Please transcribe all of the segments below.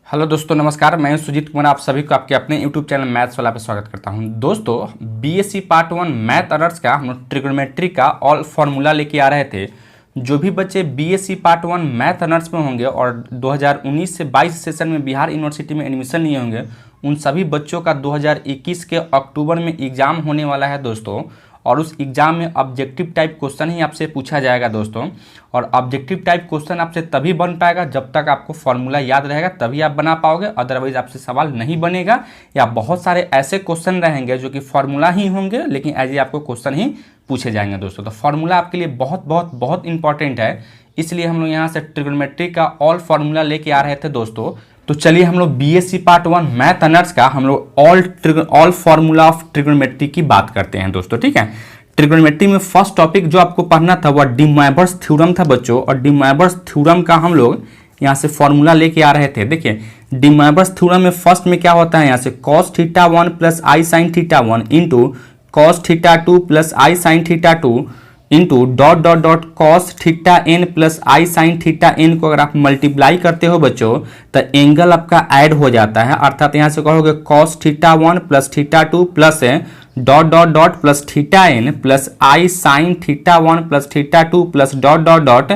Hello दोस्तों, नमस्कार। मैं सुजीत कुमार, आप सभी को आपके अपने यूट्यूब चैनल मैथ्स वाला पे स्वागत करता हूं। दोस्तों, बीएससी पार्ट 1 मैथ ऑनर्स का हम लोग ट्रिग्नोमेट्री का ऑल फार्मूला लेके आ रहे थे। जो भी बच्चे बीएससी पार्ट 1 मैथ ऑनर्स में होंगे और 2019 से 22 सेशन में बिहार यूनिवर्सिटी में एडमिशन लिए होंगे, उन सभी बच्चों का 2021 के अक्टूबर में एग्ज़ाम होने वाला है दोस्तों। और उस एग्ज़ाम में ऑब्जेक्टिव टाइप क्वेश्चन ही आपसे पूछा जाएगा दोस्तों। और ऑब्जेक्टिव टाइप क्वेश्चन आपसे तभी बन पाएगा जब तक आपको फॉर्मूला याद रहेगा, तभी आप बना पाओगे। अदरवाइज आपसे सवाल नहीं बनेगा, या बहुत सारे ऐसे क्वेश्चन रहेंगे जो कि फॉर्मूला ही होंगे लेकिन एज ए आपको क्वेश्चन ही पूछे जाएंगे दोस्तों। तो फॉर्मूला आपके लिए बहुत बहुत बहुत इंपॉर्टेंट है, इसलिए हम लोग यहाँ से ट्रिग्नोमेट्री का ऑल फार्मूला लेके आ रहे थे दोस्तों। तो चलिए हम लोग बीएससी पार्ट 1 मैथ ऑनर्स का हम लोग ऑल फार्मूला ऑफ ट्रिग्नोमेट्री की बात करते हैं दोस्तों, ठीक है। ट्रिग्नोमेट्री में फर्स्ट टॉपिक जो आपको पढ़ना था वह डी मोइवरेस थ्योरम था बच्चों। और डी मोइवरेस थ्योरम का हम लोग यहाँ से फॉर्मूला लेके आ रहे थे। देखिए, डी मोइवरेस थ्योरम में फर्स्ट में क्या होता है, यहाँ से cos थीटा 1 प्लस आई sine theta 1 into cos theta 2 plus आई sine theta 2 into dot dot dot cos theta n plus आई साइन थीटा एन को अगर आप मल्टीप्लाई करते हो बच्चों तो एंगल आपका ऐड हो जाता है। अर्थात यहाँ से कहोगे cos theta 1 plus theta 2 plus dot dot dot plus theta n plus आई sine theta 1 plus theta 2 plus dot dot dot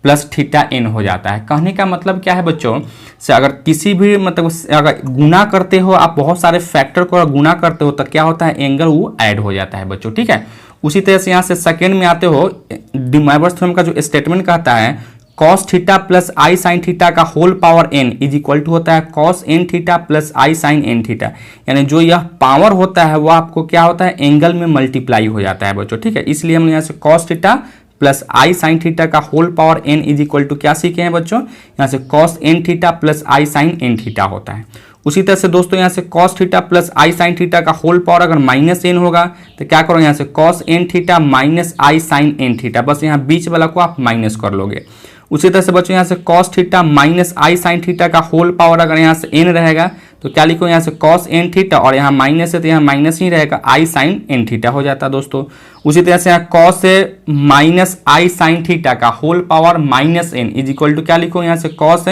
plus theta n हो जाता है। कहने का मतलब क्या है बच्चों, से अगर किसी भी मतलब अगर गुना करते हो, आप बहुत सारे फैक्टर को अगर गुना करते हो तो क्या होता है, एंगल वो ऐड हो जाता है बच्चों, ठीक है। उसी तरह से यहाँ से सेकेंड में आते हो, डी मोइवरेस थ्योरम का जो स्टेटमेंट कहता है cos थीटा प्लस आई साइन थीटा का whole power n is equal to होता है cos n थीटा प्लस आई साइन n थीटा। यानी जो यह पावर होता है वो आपको क्या होता है, एंगल में मल्टीप्लाई हो जाता है बच्चों, ठीक है। इसलिए हम यहाँ से cos थीटा प्लस आई साइन थीटा का whole power n is equal to क्या सीखे हैं बच्चों, यहाँ से cos n थीटा प्लस आई साइन n थीटा होता है। उसी तरह से दोस्तों यहाँ से cos थीटा प्लस आई साइन थीटा का होल पावर अगर माइनस n होगा तो क्या करो, यहाँ से cos n थीटा माइनस आई साइन n थीटा, बस यहाँ बीच वाला को आप माइनस कर लोगे। उसी तरह से बच्चों यहाँ से cos थीटा माइनस आई साइन थीटा का होल पावर अगर यहाँ से n रहेगा तो क्या लिखो, यहाँ से cos n थीटा और यहाँ माइनस है तो यहाँ माइनस ही रहेगा, आई साइन n थीटा हो जाता है दोस्तों। उसी तरह से यहाँ cos माइनस आई साइन थीटा का whole power minus n is equal to क्या लिखो, यहाँ से cos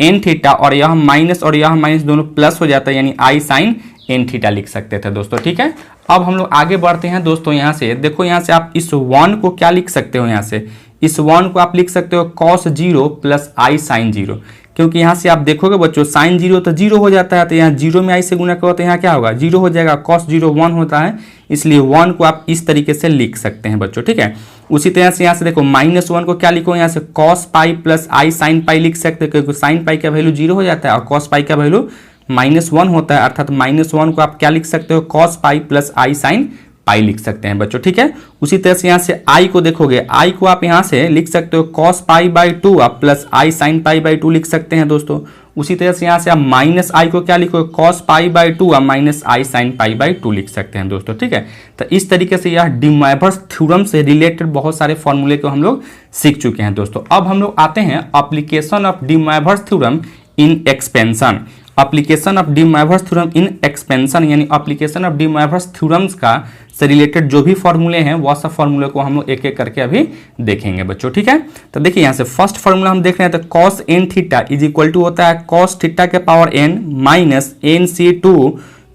n थीटा और यह माइनस दोनों प्लस हो जाता है, यानी आई साइन n थीटा लिख सकते थे दोस्तों, ठीक है। अब हम लोग आगे बढ़ते हैं दोस्तों। यहाँ से देखो, यहाँ से आप इस 1 को क्या लिख सकते हो, यहाँ से इस 1 को आप लिख सकते हो cos 0 प्लस आई साइन 0, क्योंकि यहाँ से आप देखोगे बच्चों साइन 0 तो 0 हो जाता है, तो यहाँ 0 में आई से गुना करो तो यहाँ क्या होगा, 0 हो जाएगा। cos 0 1 होता है, इसलिए 1 को आप इस तरीके से लिख सकते हैं बच्चों, ठीक है। उसी तरह से यहाँ से देखो माइनस 1 को क्या लिखो, यहाँ से cos पाई प्लस आई साइन पाई लिख सकते हो, क्योंकि साइन पाई का वैल्यू 0 हो जाता है और cos पाई का वैल्यू -1 होता है। अर्थात -1 को आप क्या लिख सकते हो, cos पाई प्लस आई साइन पाई लिख सकते हैं बच्चों, ठीक है। उसी तरह से यहाँ से आई को देखोगे, आई को आप यहाँ से लिख सकते हो cos पाई बाई 2 आप plus I sine pi by 2 लिख सकते हैं दोस्तों। उसी तरह से यहाँ से आप माइनस आई को क्या लिखो, cos पाई बाई 2 आप minus I sine pi by 2 लिख सकते हैं दोस्तों, ठीक है। तो इस तरीके से यह डी मोइवरेस थ्योरम से रिलेटेड बहुत सारे फॉर्मूले को हम लोग सीख चुके हैं दोस्तों। अब हम लोग आते हैं application of De Moivre's theorem in expansion. Application of De Moivre's theorem in expansion, यानी application of De Moivre's theorems का से रिलेटेड जो भी फॉर्मूले हैं वह सब फॉर्मूले को हम लोग एक एक करके अभी देखेंगे बच्चों, ठीक है। तो देखिए यहाँ से फर्स्ट फॉर्मूला हम देख रहे हैं, तो cos n theta is equal to होता है cos थीटा के power n minus n c 2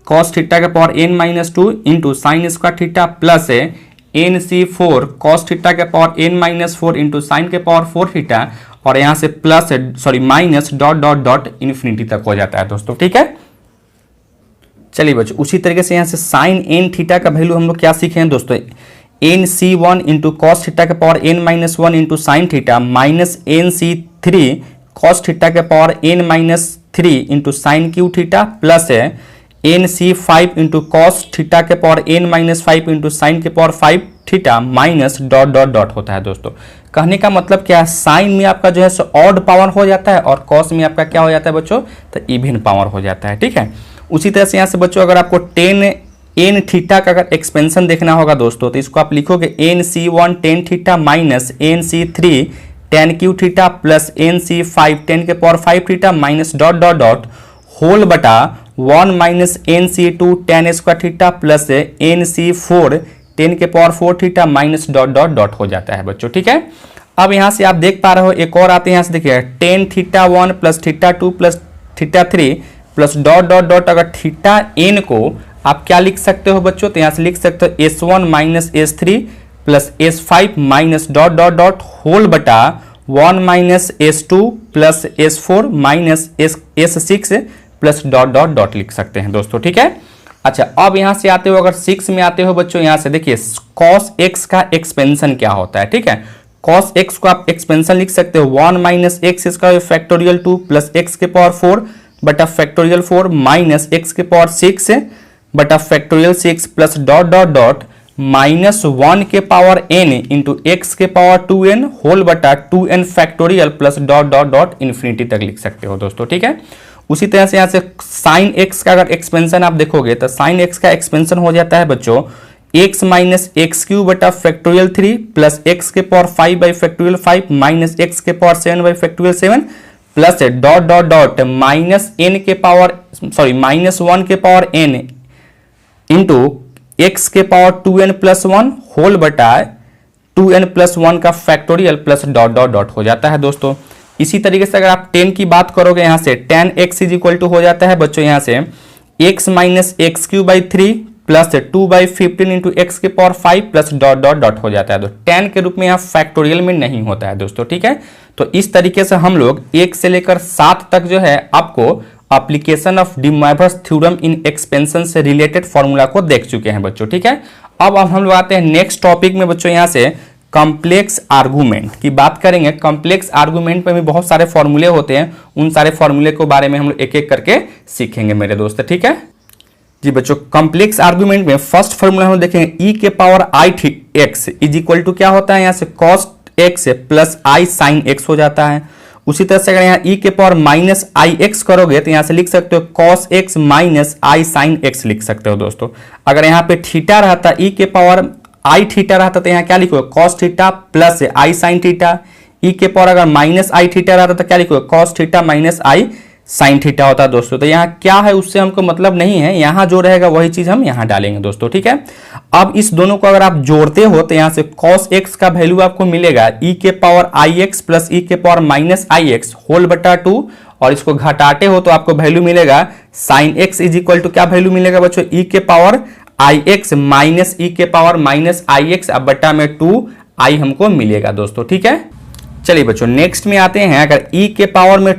cos theta के power n minus 2 into sine square theta plus n c 4 cos theta के power n minus 4 into sine के power 4 theta, और यहाँ से plus minus dot dot dot infinity तक हो जाता है दोस्तों, ठीक है। चलिए बच्चों, उसी तरीके से यहाँ से साइन n थीटा का वैल्यू हम लोग क्या सीखे हैं दोस्तों, n c 1 into cos theta के power n minus 1 into sine theta minus n c 3 cos theta के power n minus 3 into sine cube theta plus n c 5 into cos theta के power n minus 5 into sine के power 5 theta minus dot dot dot होता है दोस्तों। कहने का मतलब क्या है, साइन में आपका जो है सो ऑड पावर हो जाता है और कॉस में आपका क्या हो जाता है बच्चों, तो इवन पावर हो जाता है, ठीक है। उसी तरह से यहाँ से बच्चों अगर आपको टेन एन थीटा का अगर एक्सपेंशन देखना होगा दोस्तों, तो इसको आप लिखोगे n c 1 tan theta minus n c 3 tan cube theta plus n c 5 tan के power 5 theta minus dot dot dot whole बटा 1 minus n c 2 tan square theta plus n c 4 10 के power 4 theta minus dot dot dot हो जाता है बच्चों, ठीक है। अब यहाँ से आप देख पा रहे हो एक और आते हैं, यहाँ से देखिए tan theta 1 plus theta 2 plus theta 3 plus dot dot dot अगर थीटा n को आप क्या लिख सकते हो बच्चों, तो यहाँ से लिख सकते हो S1 minus S3 plus S5 minus dot dot dot whole बटा 1 minus S2 plus S4 minus S6 plus dot dot dot लिख सकते हैं दोस्तों, ठीक है। अच्छा, अब यहां से आते हो, अगर 6 में आते हो बच्चों, यहां से देखिए cos x का एक्सपेंशन क्या होता है, ठीक है। cos x को आप एक्सपेंशन लिख सकते हो 1 माइनस एक्स इसका फैक्टोरियल 2 प्लस एक्स के पावर 4 बटा फैक्टोरियल 4 माइनस एक्स के पावर 6 बटा factorial 6 plus dot dot dot minus 1 के पावर n इंटू एक्स के पावर 2n होल बटा 2n factorial plus dot dot dot infinity तक लिख सकते हो दोस्तों, ठीक है। उसी तरह से यहाँ से साइन एक्स का अगर एक्सपेंशन आप देखोगे तो साइन एक्स का एक्सपेंशन हो जाता है बच्चों एक्स माइनस एक्स क्यू बटा फैक्टोरियल 3 प्लस एक्स के power 5 by factorial 5 minus x के power 7 by factorial 7 plus dot dot dot minus n के पावर माइनस 1 के पावर n इंटू एक्स के पावर 2n प्लस 1 होल बटा 2n plus 1 का factorial plus dot dot dot हो जाता है दोस्तों। इसी तरीके से अगर आप 10 की बात करोगे यहाँ से tan x is equal to हो जाता है बच्चों यहाँ से x minus x cube by 3 plus 2 by 15 into x के power 5 plus dot dot dot हो जाता है। तो tan के रूप में यहाँ फैक्टोरियल में नहीं होता है दोस्तों, ठीक है। तो इस तरीके से हम लोग 1 से लेकर 7 तक जो है आपको application of De Moivre's theorem in expansion से रिलेटेड फॉर्मूला को देख चुके हैं बच्चों, ठीक है। अब हम लोग आते हैं नेक्स्ट टॉपिक में बच्चों, यहाँ से कॉम्प्लेक्स आर्गूमेंट की बात करेंगे। कॉम्प्लेक्स आर्गूमेंट में भी बहुत सारे फॉर्मूले होते हैं, उन सारे फॉर्मूले के बारे में हम लोग एक एक करके सीखेंगे मेरे दोस्त, ठीक है जी बच्चों। कॉम्प्लेक्स आर्गूमेंट में फर्स्ट फॉर्मूला हम देखेंगे e के power I x is equal to क्या होता है, यहाँ से कॉस एक्स प्लस आई साइन एक्स हो जाता है। उसी तरह से अगर यहाँ e के पावर माइनस आई एक्स करोगे तो यहाँ से लिख सकते हो कॉस एक्स माइनस आई साइन एक्स लिख सकते हो दोस्तों। अगर यहाँ पे थीटा रहता e के पावर आई थीटा रहता तो यहाँ क्या लिखोगे कॉस थीटा प्लस आई साइन थीटा। e के पावर अगर माइनस आई थीटा रहता तो क्या लिखोगे कॉस थीटा माइनस आई साइन थीटा होता है दोस्तों। तो यहाँ क्या है उससे हमको मतलब नहीं है, यहाँ जो रहेगा वही चीज हम यहाँ डालेंगे दोस्तों, ठीक है। अब इस दोनों को अगर आप जोड़ते हो तो यहाँ से cos x का वैल्यू आपको मिलेगा e के पावर आई एक्स प्लस ई के पावर माइनस आई एक्स होल बटा 2 और इसको घटाते हो तो आपको वैल्यू मिलेगा sine x is equal to क्या वैल्यू मिलेगा बच्चों e के power I x minus E के पावर माइनस आई एक्स अब बटा में 2 आई हमको मिलेगा दोस्तों, ठीक है। चलिए बच्चों नेक्स्ट में आते हैं। अगर e के पावर में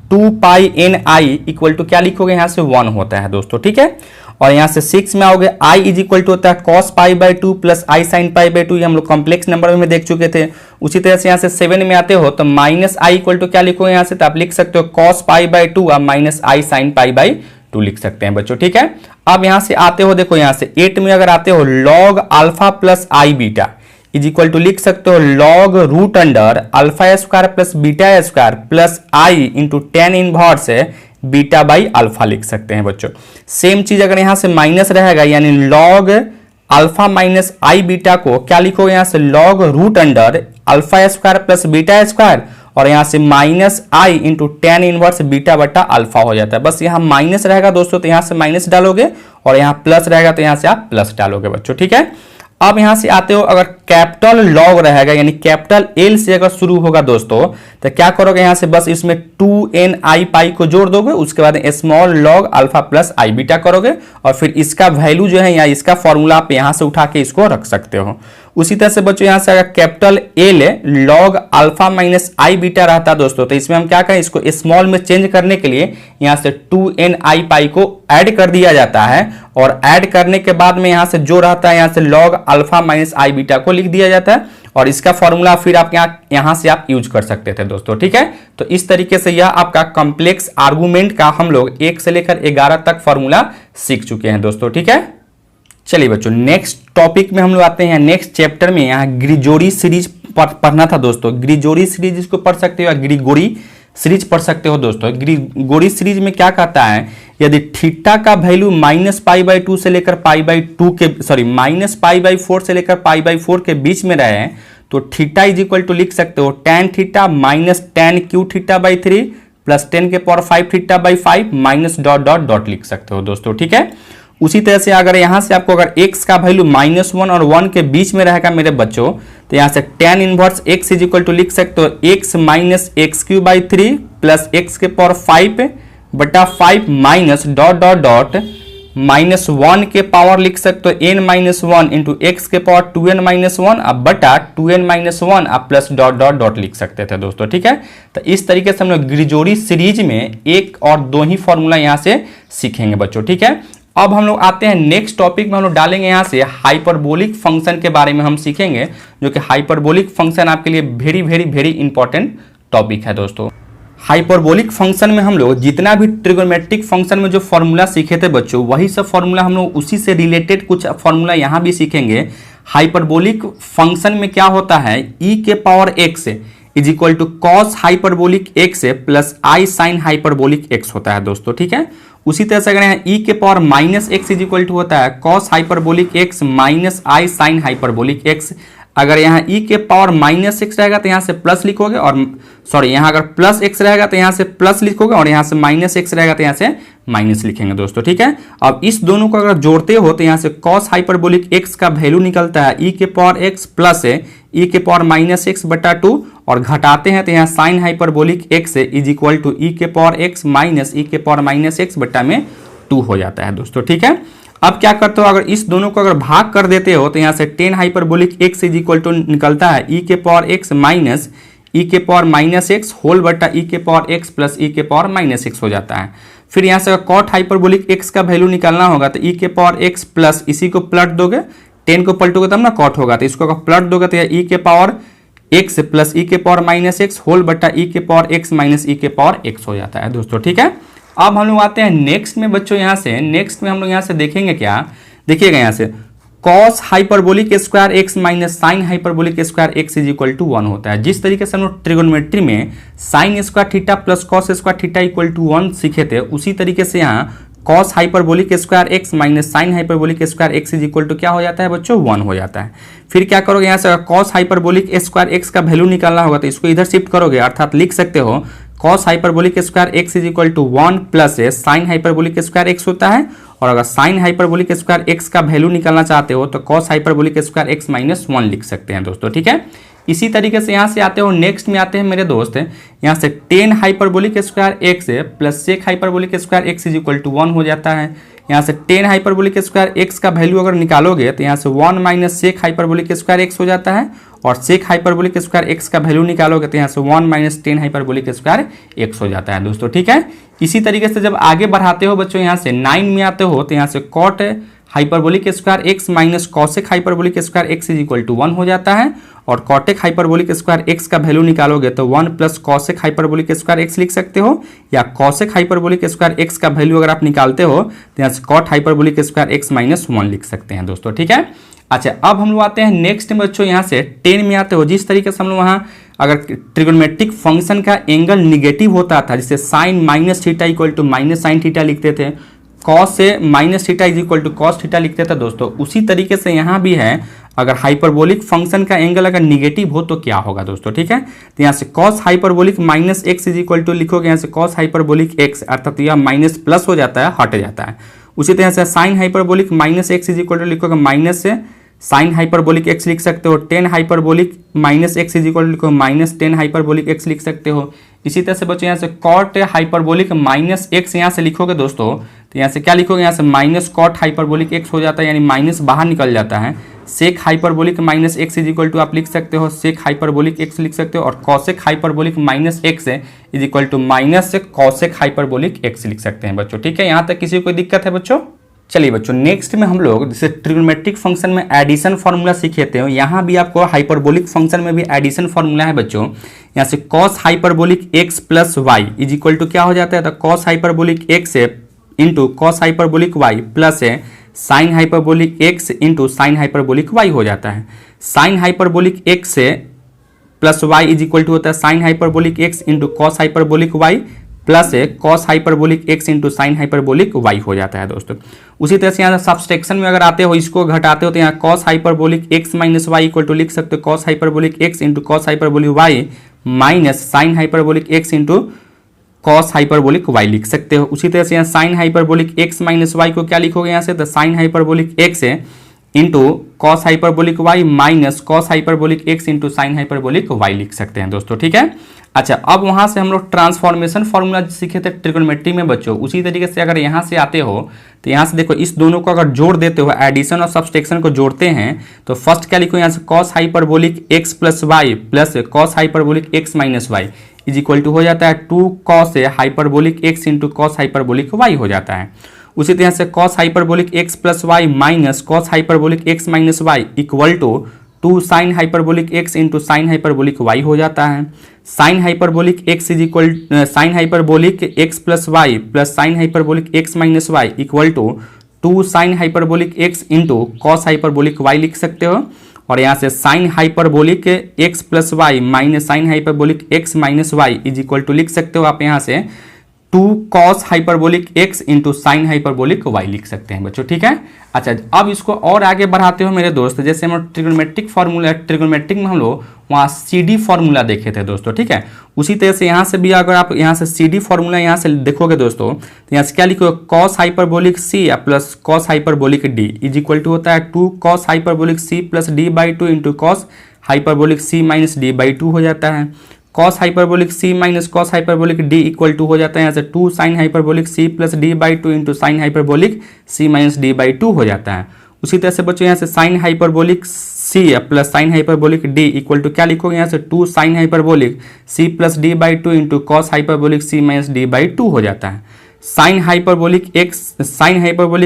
2 पाई एन आई इक्वल टू क्या लिखोगे यहाँ से 1 होता है दोस्तों, ठीक है। और यहाँ से 6 में आओगे i इज इक्वल टू होता है cos pi by 2 plus I sine pi by 2, ये हम लोग कॉम्प्लेक्स नंबर में देख चुके थे। उसी तरह से यहाँ से 7 में आते हो तो माइनस आई इक्वल टू क्या लिखोगे यहाँ से, तो आप लिख सकते हो कॉस पाई बाई 2 और minus I sine pi by 2 लिख सकते हैं बच्चों, ठीक है। अब यहाँ से आते हो, देखो यहाँ से 8 में अगर आते हो log alpha plus i beta is equal to लिख सकते हो log root under alpha square plus beta square plus i into tan inverse beta by alpha लिख सकते हैं बच्चों। सेम चीज अगर यहाँ से माइनस रहेगा यानी log alpha minus i beta को क्या लिखोगे यहाँ से log root under alpha square plus beta square और यहाँ से minus i into tan inverse beta बटा अल्फा हो जाता है। बस यहाँ माइनस रहेगा दोस्तों तो यहाँ से माइनस डालोगे और यहाँ प्लस रहेगा तो यहाँ से आप प्लस डालोगे बच्चों, ठीक है। अब यहां से आते हो, अगर कैपिटल लॉग रहेगा यानी कैपिटल एल से अगर शुरू होगा दोस्तों तो क्या करोगे यहां से बस इसमें 2n आई पाई को जोड़ दोगे, उसके बाद small log alpha plus i beta करोगे और फिर इसका वैल्यू जो है या इसका फॉर्मूला आप यहां से उठा के इसको रख सकते हो। उसी तरह से बच्चों यहां से अगर capital L log alpha minus i beta रहता दोस्तों तो इसमें हम क्या करें, इसको स्मॉल में चेंज करने के लिए यहां से 2n आई पाई को ऐड कर दिया जाता है और ऐड करने के बाद में यहां से जो रहता है यहां से log alpha minus i beta को लिख दिया जाता है और इसका फॉर्मूला फिर आप यहां से आप यूज कर सकते थे दोस्तों, ठीक है। तो इस तरीके से यह आपका कॉम्प्लेक्स आर्गुमेंट का हम लोग 1 से लेकर 11 तक फॉर्मूला सीख चुके हैं दोस्तों, ठीक है। चलिए बच्चों नेक्स्ट टॉपिक में हम लोग आते हैं। नेक्स्ट चैप्टर में यहाँ ग्रिगोरी सीरीज पढ़ना था दोस्तों। ग्रिगोरी सीरीज इसको पढ़ सकते हो या ग्रिगोरी सीरीज पढ़ सकते हो दोस्तों। ग्रिगोरी सीरीज में क्या कहता है, यदि थीटा का वैल्यू माइनस पाई बाई 2 से लेकर पाई बाई 2 के माइनस पाई बाई 4 से लेकर पाई बाई 4 के बीच में रहे तो थीटा इज इक्वल टू लिख सकते हो ten theta minus ten cube theta by 3 plus 10 के power 5 theta by 5 minus dot dot dot लिख सकते हो दोस्तों, ठीक है। उसी तरह से अगर यहाँ से आपको अगर x का वैल्यू -1 और 1 के बीच में रहेगा मेरे बच्चों, तो यहाँ से tan inverse x is equal to लिख सकते हो x minus x cube by 3 plus x के पावर 5 बटा 5 माइनस डॉट डॉट डॉट -1 के पावर लिख सकते हो n माइनस 1 इंटू एक्स के पावर 2n माइनस 1 अब बटा 2n माइनस 1 अब प्लस डॉट डॉट डॉट लिख सकते थे दोस्तों। ठीक है, तो इस तरीके से हम लोग ग्रिजोरी सीरीज में एक और दो ही फॉर्मूला यहाँ से सीखेंगे बच्चों। ठीक है, अब हम लोग आते हैं नेक्स्ट टॉपिक में, हम लोग डालेंगे यहाँ से हाइपरबोलिक फंक्शन के बारे में हम सीखेंगे, जो कि हाइपरबोलिक फंक्शन आपके लिए very very very important topic है दोस्तों। हाइपरबोलिक फंक्शन में हम लोग जितना भी ट्रिगोनोमेट्रिक फंक्शन में जो फॉर्मूला सीखे थे बच्चों, वही सब फॉर्मूला हम लोग उसी से रिलेटेड कुछ फॉर्मूला यहाँ भी सीखेंगे। हाइपरबोलिक फंक्शन में क्या होता है, e के power x is equal to cos hyperbolic x plus I sine hyperbolic x होता है दोस्तों। ठीक है, उसी तरह से अगर यहाँ e के power minus x is equal to होता है कॉस हाइपरबोलिक x माइनस आई साइन हाइपरबोलिक x। अगर यहाँ e के पावर माइनस एक्स रहेगा तो यहाँ से प्लस लिखोगे, और सॉरी यहाँ अगर प्लस एक्स रहेगा तो यहाँ से प्लस लिखोगे, और यहाँ से माइनस एक्स रहेगा तो यहाँ से माइनस लिखेंगे दोस्तों। ठीक है, अब इस दोनों को अगर जोड़ते हो तो यहाँ से कॉस हाइपरबोलिक x का वैल्यू निकलता है e के पावर x प्लस e के पावर माइनस एक्स बटा 2, और घटाते हैं तो यहाँ sine hyperbolic x is equal to e के पावर x माइनस e के पावर माइनस एक्स बटा में 2 हो जाता है दोस्तों। ठीक है, अब क्या करते हो, अगर इस दोनों को अगर भाग कर देते हो तो यहाँ से tan hyperbolic x is equal to निकलता है e के पावर x माइनस e के पावर माइनस एक्स होल बटा e के पावर x प्लस e के पावर माइनस एक्स हो जाता है। फिर यहाँ से कॉट हाइपरबोलिक x का वैल्यू निकालना होगा तो e के पावर x प्लस इसी को पलट दोगे, 10 को पलटोगे तब ना कॉट होगा, तो इसको अगर पलट दोगे तो e के पावर x प्लस e के पावर माइनस एक्स होल बटा e के पावर x माइनस e के पावर x हो जाता है दोस्तों। ठीक है, अब हम लोग आते हैं नेक्स्ट में बच्चों। यहाँ से नेक्स्ट में हम लोग यहाँ से देखेंगे क्या, देखिएगा यहाँ से cos hyperbolic square x minus sine hyperbolic square x is equal to 1 होता है। जिस तरीके से हम लोग ट्रिगोनोमेट्री में sine square theta plus cos square theta equal to 1 सीखे थे, उसी तरीके से यहाँ cos hyperbolic square x minus sine hyperbolic square x is equal to क्या हो जाता है बच्चों, 1 हो जाता है। फिर क्या करोगे, यहाँ से कॉस हाइपरबोलिक स्क्वायर एक्स का वैल्यू निकालना होगा तो इसको इधर शिफ्ट करोगे, अर्थात लिख सकते हो cos hyperbolic square x is equal to 1 plus sine hyperbolic square x होता है, और अगर साइन हाइपरबोलिक स्क्वायर एक्स का वैल्यू निकालना चाहते हो तो cos hyperbolic square x minus 1 लिख सकते हैं दोस्तों। ठीक है, इसी तरीके से यहाँ से आते हो नेक्स्ट में आते हैं मेरे दोस्त, यहाँ से tan hyperbolic square x plus sec hyperbolic square x is equal to 1 हो जाता है। यहाँ से टेन हाइपरबोलिक स्क्वायर एक्स का वैल्यू अगर निकालोगे तो यहाँ से 1 minus sec hyperbolic square x हो जाता है, और सेक हाइपरबोलिक स्क्वायर एक्स का वैल्यू निकालोगे तो यहाँ से 1 minus tan hyperbolic square x हो जाता है दोस्तों। ठीक है, इसी तरीके से जब आगे बढ़ाते हो बच्चों, यहाँ से 9 में आते हो तो यहाँ से cot hyperbolic square x minus cosec hyperbolic square x is equal to 1 हो जाता है, और कॉटेक हाइपरबोलिक स्क्वायर एक्स का वैल्यू निकालोगे तो 1 plus cosec hyperbolic square x लिख सकते हो, या कॉसेक हाइपरबोलिक स्क्वायर एक्स का वैल्यू अगर आप निकालते हो तो यहाँ से cot hyperbolic square x minus 1 लिख सकते हैं दोस्तों। ठीक है, अच्छा अब हम लोग आते हैं नेक्स्ट में बच्चों, यहाँ से 10 में आते हो। जिस तरीके से हम लोग वहाँ अगर ट्रिगोनोमेट्रिक फंक्शन का एंगल निगेटिव होता था, जिससे sine minus theta equal to minus sine theta लिखते थे, कॉस से minus theta is equal to cos theta लिखते थे दोस्तों, उसी तरीके से यहाँ भी है। अगर हाइपरबोलिक फंक्शन का एंगल अगर निगेटिव हो तो क्या होगा दोस्तों। ठीक है, तो यहाँ से cos hyperbolic minus x is equal to लिखोगे, यहाँ से कॉस हाइपरबोलिक एक्स, अर्थात यह माइनस प्लस हो जाता है, हट जाता है। उसी तरह से sine hyperbolic minus x is equal to लिखोगे माइनस से साइन हाइपरबोलिक एक्स लिख सकते हो, tan hyperbolic minus x is equal to लिखो माइनस टेन हाइपरबोलिक एक्स लिख सकते हो। इसी तरह से बच्चों यहाँ से कॉट हाइपरबोलिक माइनस एक्स यहाँ से लिखोगे दोस्तों, तो यहाँ से क्या लिखोगे, यहाँ से माइनस कॉट हाइपरबोलिक एक्स हो जाता है, यानी माइनस बाहर निकल जाता है। Sec hyperbolic minus x is equal to आप लिख सकते हो सेक हाइपरबोलिक एक्स लिख सकते हो, और cosec hyperbolic minus x is equal to minus cosec hyperbolic x लिख सकते हैं बच्चों। ठीक है, यहाँ तक किसी को कोई दिक्कत है बच्चों? चलिए बच्चों, नेक्स्ट में हम लोग जैसे ट्रिगोनोमेट्रिक फंक्शन में एडिशन फार्मूला सीखे थे, यहाँ भी आपको हाइपरबोलिक फंक्शन में भी एडिशन फार्मूला है बच्चों। यहाँ से cos hyperbolic x plus y is equal to क्या हो जाता है, तो cos hyperbolic x into cos hyperbolic y plus sine hyperbolic x into sine hyperbolic y हो जाता है। Sine hyperbolic x plus y is equal to होता है sine hyperbolic x into cos hyperbolic y plus cos hyperbolic x into sine hyperbolic y हो जाता है दोस्तों। उसी तरह से यहाँ सब्सट्रैक्शन में अगर आते हो, इसको घटाते हो तो यहाँ cos hyperbolic x minus y equal to लिख सकते हो cos hyperbolic x into cos hyperbolic y minus sine hyperbolic x into cos hyperbolic y लिख सकते हो। उसी तरह से यहाँ sine hyperbolic x minus y को क्या लिखोगे यहाँ से, तो sine hyperbolic x into cos hyperbolic y minus cos hyperbolic x into sine hyperbolic y लिख सकते हैं दोस्तों, ठीक है। अच्छा, अब वहां से हम लोग ट्रांसफॉर्मेशन फॉर्मूला सीखे थे ट्रिगोनोमेट्री में बच्चों, उसी तरीके से अगर यहाँ से आते हो तो यहाँ से देखो इस दोनों को अगर जोड़ देते हो, एडिशन और सब्सट्रैक्शन को जोड़ते हैं, तो फर्स्ट क्या लिखो यहाँ से, cos hyperbolic x plus y plus cos hyperbolic x minus y is equal to हो जाता है 2 cos hyperbolic x into cos hyperbolic y हो जाता है। उसी तरह से cos hyperbolic x plus y minus cos hyperbolic x minus y equal to 2 sine hyperbolic x into sine hyperbolic y हो जाता है। Sine hyperbolic x is equal sine hyperbolic x plus y plus sine hyperbolic x minus y equal to 2 sine hyperbolic x into cos hyperbolic y लिख सकते हो। और यहाँ से sine hyperbolic x plus y minus sine hyperbolic x minus y is equal to लिख सकते हो आप यहाँ से 2 cos hyperbolic x into sine hyperbolic y लिख सकते हैं बच्चों, ठीक है। अच्छा, अब इसको और आगे बढ़ाते हो मेरे दोस्त, जैसे हम ट्रिगोनोमेट्रिक फार्मूला, ट्रिगोनोमेट्रिक में हम लोग वहाँ CD फार्मूला देखे थे दोस्तों, ठीक है। उसी तरह से यहाँ से भी अगर आप यहाँ से CD फार्मूला यहाँ से देखोगे दोस्तों, तो यहाँ से क्या लिखोगे, cos hyperbolic C plus cos hyperbolic D is equal to होता है 2 cos hyperbolic C plus D by 2 into cos hyperbolic C minus D by 2 हो जाता है। Cos hyperbolic C minus cos hyperbolic D equal to हो जाता है यहाँ से 2 sine hyperbolic C plus D by 2 into sine hyperbolic C minus D by 2 हो जाता है। उसी तरह से बच्चों यहाँ से sine hyperbolic C plus sine hyperbolic D equal to क्या लिखोगे यहाँ से 2 sine hyperbolic C plus D by 2 into cos hyperbolic C minus D by 2 हो जाता है। Sine hyperbolic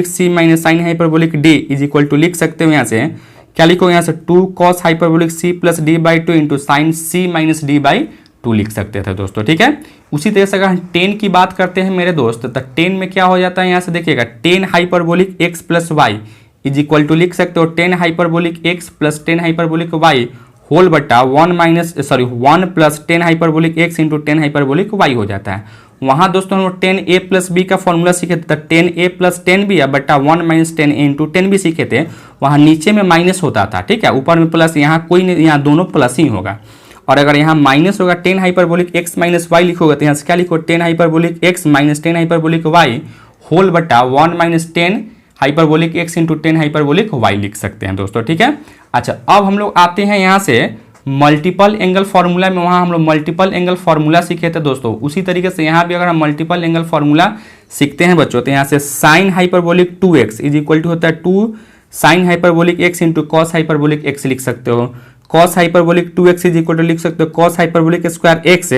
C minus sine hyperbolic D is equal to लिख सकते हो यहाँ से क्या लिखोगे यहाँ से 2 cos hyperbolic C plus D by 2 into sign C minus D by 2 लिख सकते थे दोस्तों, ठीक है। उसी तरह से अगर हम 10 की बात करते हैं मेरे दोस्त, तो 10 में क्या हो जाता है यहाँ से देखिएगा 10 hyperbolic x plus y is equal to लिख सकते हो 10 hyperbolic x plus 10 hyperbolic y whole बट्टा 1 plus 10 hyperbolic x into 10 hyperbolic y हो जाता है। वहाँ दोस्तों हम लोग 10a प्लस बी का फॉर्मूला सीखे थे, 10a प्लस 10b बट्टा 1 माइनस 10a इंटू 10b सीखे थे। वहाँ नीचे में माइनस होता था, ठीक है, ऊपर में प्लस, यहाँ कोई नहीं, यहाँ दोनों प्लस ही होगा। और अगर यहाँ माइनस होगा 10 हाइपरबोलिक x माइनस वाई लिखोगे तो यहाँ से क्या लिखो 10 hyperbolic x minus 10 hyperbolic y whole बट्टा 1 minus 10 hyperbolic x into 10 hyperbolic y लिख सकते हैं दोस्तों, ठीक है। अच्छा, अब हम लोग आते हैं यहाँ से मल्टीपल एंगल फार्मूला में। वहाँ हम लोग मल्टीपल एंगल फार्मूला सीखे थे दोस्तों। उसी तरीके से यहाँ भी अगर हम मल्टीपल एंगल फार्मूला सीखते हैं बच्चों, तो यहाँ से sine hyperbolic 2x is equal to होता है 2 sine hyperbolic x into cos hyperbolic x लिख सकते हो। Cos hyperbolic 2x is equal to लिख सकते हो cos hyperbolic square x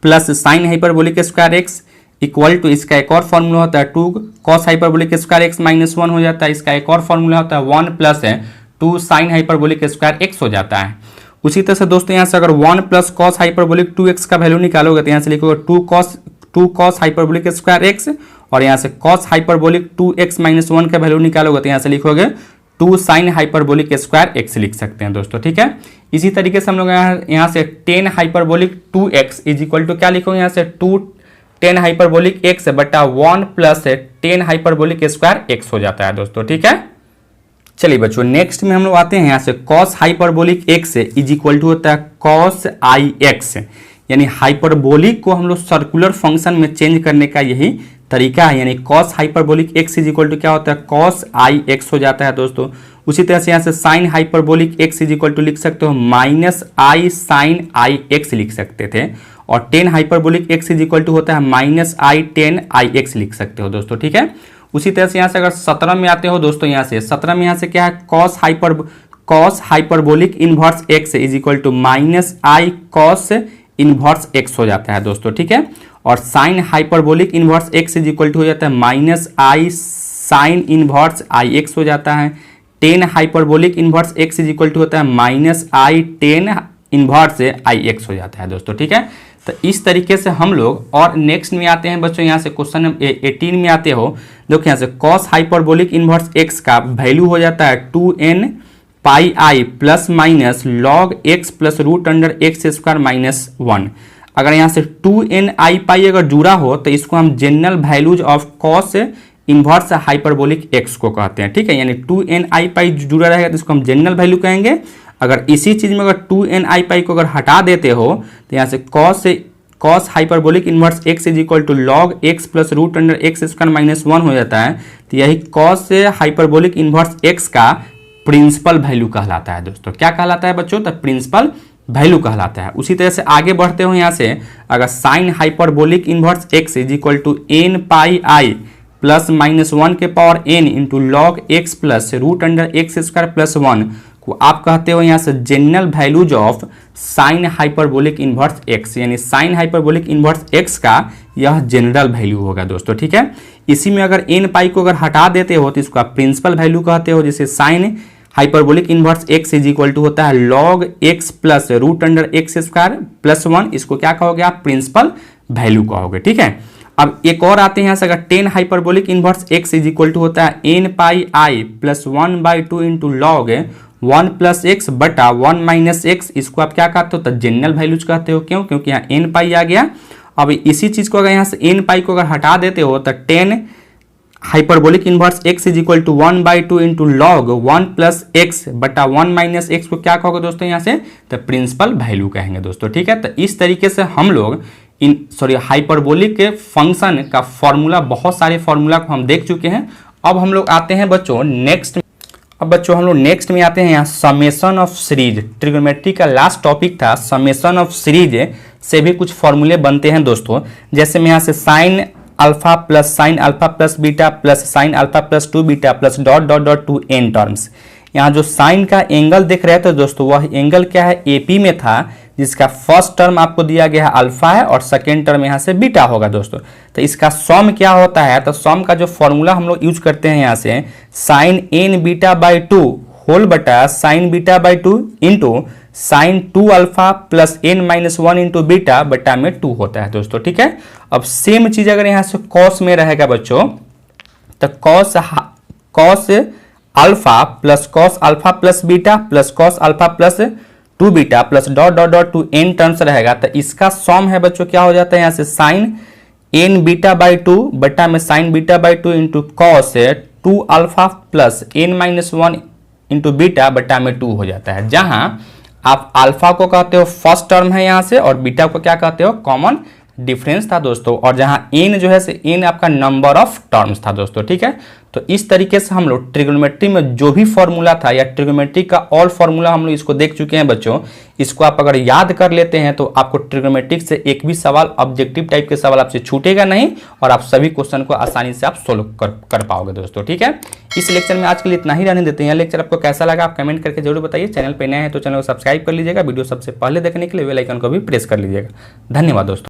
plus sine hyperbolic square x equal to, इसका एक और फॉर्मूला होता है 2 cos hyperbolic square x minus 1 हो जाता है। इसका एक और फॉर्मूला होता है 1 plus 2 sine hyperbolic square x हो जाता है। उसी तरह से दोस्तों यहाँ से अगर 1 प्लस कॉस हाइपरबोलिक 2x का वैल्यू निकालोगे तो यहाँ से लिखोगे 2 कॉस हाइपरबोलिक स्क्वायर x, और यहाँ से कॉस हाइपरबोलिक 2x माइनस 1 का वैल्यू निकालोगे तो यहाँ से लिखोगे 2 साइन हाइपरबोलिक स्क्वायर x लिख सकते हैं दोस्तों, ठीक है। इसी तरीके से हम लोग यहाँ से 10 hyperbolic 2x is equal to क्या लिखोगे यहाँ से 2 10 हाइपरबोलिक x बटा 1 प्लस 10 हाइपरबोलिक स्क्वायर x हो जाता है दोस्तों, ठीक है। चलिए बच्चों, नेक्स्ट में हम लोग आते हैं यहाँ से cos hyperbolic x is equal to होता है कॉस आई एक्स, यानी हाइपरबोलिक को हम लोग सर्कुलर फंक्शन में चेंज करने का यही तरीका है। यानी cos hyperbolic x is equal to क्या होता है कॉस आई एक्स हो जाता है दोस्तों। उसी तरह से यहाँ से sine hyperbolic x is equal to लिख सकते हो minus I sine i x लिख सकते थे, और 10 hyperbolic x is equal to होता है माइनस आई 10 आई एक्स लिख सकते हो दोस्तों, ठीक है। उसी तरह से यहाँ से अगर 17 में आते हो दोस्तों, यहाँ से 17 में यहाँ से क्या है cos hyperbolic inverse x is equal to minus i cos inverse x हो जाता है दोस्तों, ठीक है। और sine hyperbolic inverse x is equal to हो जाता है minus I sine inverse i x हो जाता है। 10 hyperbolic inverse x is equal to होता है minus i 10 inverse i x हो जाता है दोस्तों, ठीक है। तो इस तरीके से हम लोग, और नेक्स्ट में आते हैं बच्चों, यहाँ से क्वेश्चन 18 में आते हो। देखो यहाँ से कॉस हाइपरबोलिक इनवर्स x का वैल्यू हो जाता है 2n pi i plus minus log x plus root under x square minus 1। अगर यहाँ से 2n आई पाई अगर जुड़ा हो तो इसको हम general values of cos inverse hyperbolic x को कहते हैं, ठीक है। यानी 2n आई पाई जुड़ा रहेगा तो इसको हम जनरल वैल्यू कहेंगे। अगर इसी चीज में अगर 2n आई पाई को अगर हटा देते हो तो यहाँ से cos hyperbolic inverse x is equal to log x plus root under x square minus 1 हो जाता है, तो यही कॉस हाइपरबोलिक इन्वर्स एक्स का प्रिंसिपल वैल्यू कहलाता है दोस्तों। क्या कहलाता है बच्चों? तो प्रिंसिपल वैल्यू कहलाता है। उसी तरह से आगे बढ़ते हो यहाँ से, अगर sine hyperbolic inverse x is equal to n pi i plus minus 1 के power n into log x plus root under x square plus 1 को आप कहते हो यहाँ से general values of sine hyperbolic inverse x, यानी साइन हाइपरबोलिक इन्वर्स एक्स का यह जनरल वैल्यू होगा दोस्तों। ठीक है, इसी में अगर एन पाई को अगर हटा देते हो तो इसको आप प्रिंसिपल वैल्यू कहते हो, जैसे sine hyperbolic inverse x is equal to होता है log x plus root under x square plus 1, इसको क्या कहोगे आप? प्रिंसिपल वैल्यू कहोगे। ठीक है, अब एक और आते हैं यहाँ से, अगर tan hyperbolic inverse x is equal to होता है n pi i plus 1/2 into log 1 plus x बटा 1 माइनस एक्स, इसको आप क्या कहते हो? तो जनरल वैल्यूज कहते हो। क्यों? क्योंकि यहाँ एन पाई आ गया। अब इसी चीज को अगर यहाँ से एन पाई को अगर हटा देते हो तो tan hyperbolic inverse x is equal to 1/2 into log 1 plus x बटा 1 माइनस एक्स को क्या कहोगे दोस्तों? यहाँ से तो प्रिंसिपल वैल्यू कहेंगे दोस्तों। ठीक है, तो इस तरीके से हम लोग हाइपरबोलिक के फंक्शन का फॉर्मूला, बहुत सारे फॉर्मूला को हम देख चुके हैं। अब हम लोग आते हैं बच्चों नेक्स्ट, अब बच्चों हम लोग नेक्स्ट में आते हैं यहाँ समेशन ऑफ सीरीज। ट्रिग्नोमेट्री का लास्ट टॉपिक था समेशन ऑफ सीरीज से भी कुछ फॉर्मूले बनते हैं दोस्तों। जैसे मैं यहाँ से sine alpha plus beta plus sine alpha plus 2 beta plus dot dot dot to n terms. यहाँ जो साइन का एंगल दिख रहे थे दोस्तों, वह एंगल क्या है? एपी में था, जिसका फर्स्ट टर्म आपको दिया गया है अल्फा है और सेकेंड टर्म यहाँ से बीटा होगा दोस्तों। तो इसका सम क्या होता है? तो सम का जो फॉर्मूला हम लोग यूज करते हैं यहाँ से, sine n beta by 2 whole बटा sine beta by 2 into sine 2 alpha plus n minus 1 into beta बटा में 2 होता है दोस्तों। ठीक है, अब सेम चीज अगर यहाँ से कॉस में रहेगा बच्चों, तो cos alpha plus beta plus cos alpha plus 2 beta plus dot dot dot to n terms रहेगा। तो इसका सम है बच्चों, क्या हो जाता है यहाँ से साइन एन बीटा बाई 2 बटा में sine beta by 2 into cos 2 alpha plus n minus 1 into beta बटा में 2 हो जाता है, जहां आप अल्फा को कहते हो फर्स्ट टर्म है यहाँ से और बीटा को क्या कहते हो? कॉमन डिफरेंस था दोस्तों। और जहां एन जो है से एन आपका नंबर ऑफ टर्म्स था दोस्तों। ठीक है, तो इस तरीके से हम लोग ट्रिग्नोमेट्री में जो भी फॉर्मूला था या ट्रिग्नोमेट्री का ऑल फॉर्मूला हम लोग इसको देख चुके हैं बच्चों। इसको आप अगर याद कर लेते हैं तो आपको ट्रिग्नोमेट्रिक से एक भी सवाल, ऑब्जेक्टिव टाइप के सवाल आपसे छूटेगा नहीं और आप सभी क्वेश्चन को आसानी से आप सोल्व कर पाओगे दोस्तों। ठीक है, इस लेक्चर में आज के लिए इतना ही रहने देते हैं। लेक्चर आपको कैसा लगा आप कमेंट करके जरूर बताइए। चैनल पर नए हैं तो चैनल को सब्सक्राइब कर लीजिएगा। वीडियो सबसे पहले देखने के लिए बेल आइकन को भी प्रेस कर लीजिएगा। धन्यवाद दोस्तों।